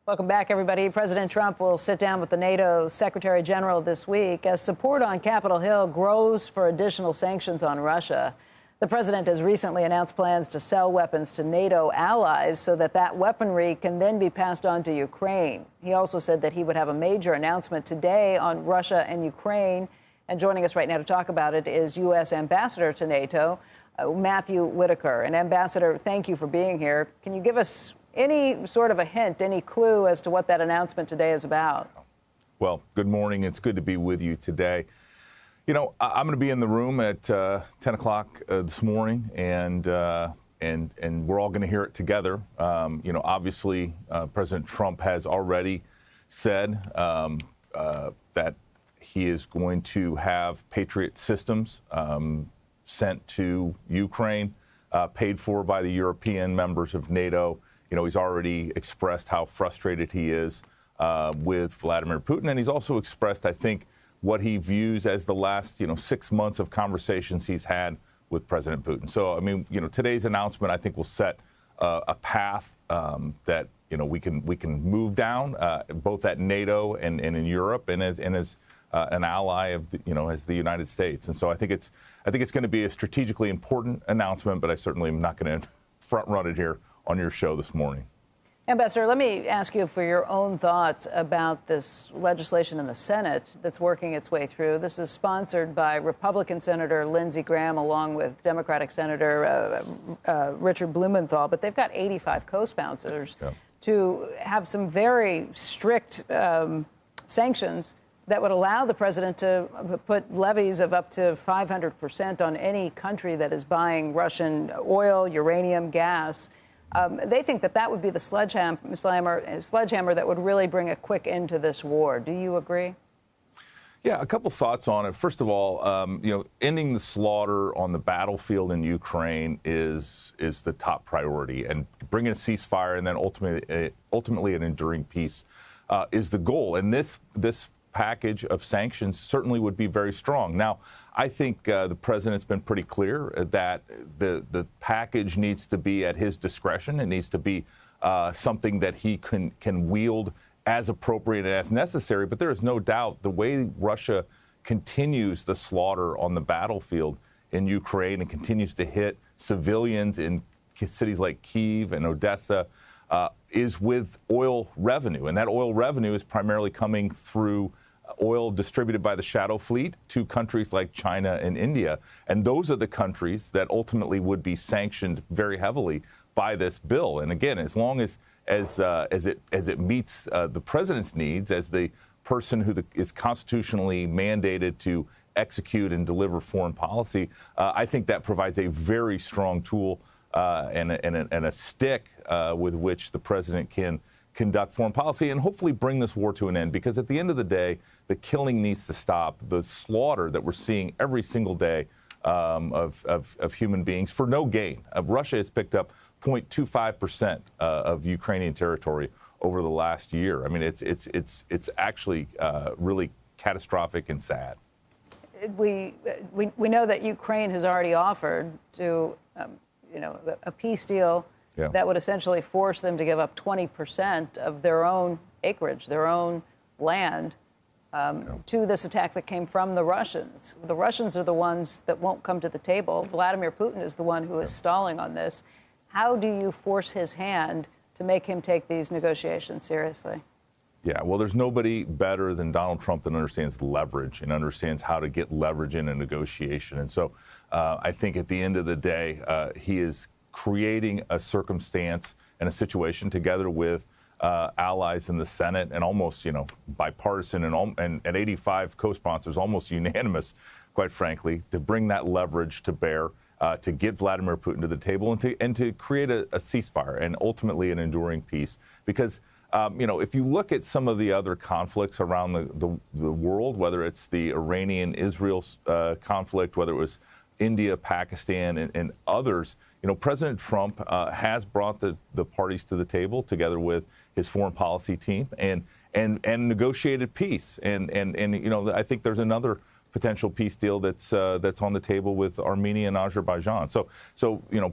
Welcome back, everybody. President Trump will sit down with the NATO Secretary General this week as support on Capitol Hill grows for additional sanctions on Russia. The president has recently announced plans to sell weapons to NATO allies so that weaponry can then be passed on to Ukraine. He also said that he would have a major announcement today on Russia and Ukraine. And joining us right now to talk about it is U.S. Ambassador to NATO, Matthew Whitaker. And Ambassador, thank you for being here. Can you give us any sort of a hint, any clue as to what that announcement today is about? Well, good morning. It's good to be with you today. You know, I'm going to be in the room at 10 o'clock this morning, and we're all going to hear it together. You know, obviously, President Trump has already said that he is going to have Patriot systems sent to Ukraine, paid for by the European members of NATO. You know, he's already expressed how frustrated he is with Vladimir Putin. And he's also expressed, I think, what he views as the last, 6 months of conversations he's had with President Putin. So, I mean, today's announcement, I think, will set a path that, we can move down, both at NATO and in Europe and as an ally of, as the United States. And so I think it's going to be a strategically important announcement, but I certainly am not going to front run it here on your show this morning. Ambassador, let me ask you for your own thoughts about this legislation in the Senate that's working its way through. This is sponsored by Republican Senator Lindsey Graham along with Democratic Senator Richard Blumenthal, but they've got 85 co-sponsors to have some very strict sanctions that would allow the president to put levies of up to 500% on any country that is buying Russian oil, uranium, gas. They think that would be the sledgehammer that would really bring a quick end to this war. Do you agree? Yeah, a couple thoughts on it. First of all, ending the slaughter on the battlefield in Ukraine is the top priority, and bringing a ceasefire and then ultimately an enduring peace is the goal. And this package of sanctions certainly would be very strong. Now, I think the president's been pretty clear that the package needs to be at his discretion. It needs to be something that he can wield as appropriate and as necessary. But there is no doubt the way Russia continues the slaughter on the battlefield in Ukraine and continues to hit civilians in cities like Kyiv and Odessa is with oil revenue. And that oil revenue is primarily coming through oil distributed by the shadow fleet to countries like China and India. And those are the countries that ultimately would be sanctioned very heavily by this bill. And again, as long as it meets the president's needs as the person who is constitutionally mandated to execute and deliver foreign policy, I think that provides a very strong tool and a stick with which the president can conduct foreign policy and hopefully bring this war to an end. Because at the end of the day, the killing needs to stop. The slaughter that we're seeing every single day of human beings for no gain. Russia has picked up 0.25% of Ukrainian territory over the last year. I mean, it's actually really catastrophic and sad. We know that Ukraine has already offered to a peace deal that would essentially force them to give up 20% of their own acreage, their own land, to this attack that came from the Russians. The Russians are the ones that won't come to the table. Vladimir Putin is the one who is stalling on this. How do you force his hand to make him take these negotiations seriously? Yeah, well, there's nobody better than Donald Trump that understands leverage and understands how to get leverage in a negotiation. And so I think at the end of the day, he is creating a circumstance and a situation together with allies in the Senate and almost, bipartisan and 85 co-sponsors, almost unanimous, quite frankly, to bring that leverage to bear, to get Vladimir Putin to the table and to create a ceasefire and ultimately an enduring peace. Because if you look at some of the other conflicts around the world, whether it's the Iranian-Israel conflict, whether it was India, Pakistan, and others, President Trump has brought the parties to the table together with his foreign policy team and negotiated peace. And I think there's another potential peace deal that's on the table with Armenia and Azerbaijan. So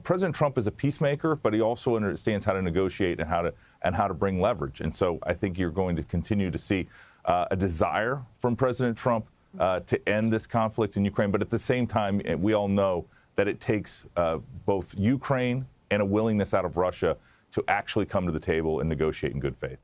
President Trump is a peacemaker, but he also understands how to negotiate and how to bring leverage. And so I think you're going to continue to see a desire from President Trump to end this conflict in Ukraine. But at the same time, we all know that it takes both Ukraine and a willingness out of Russia to actually come to the table and negotiate in good faith.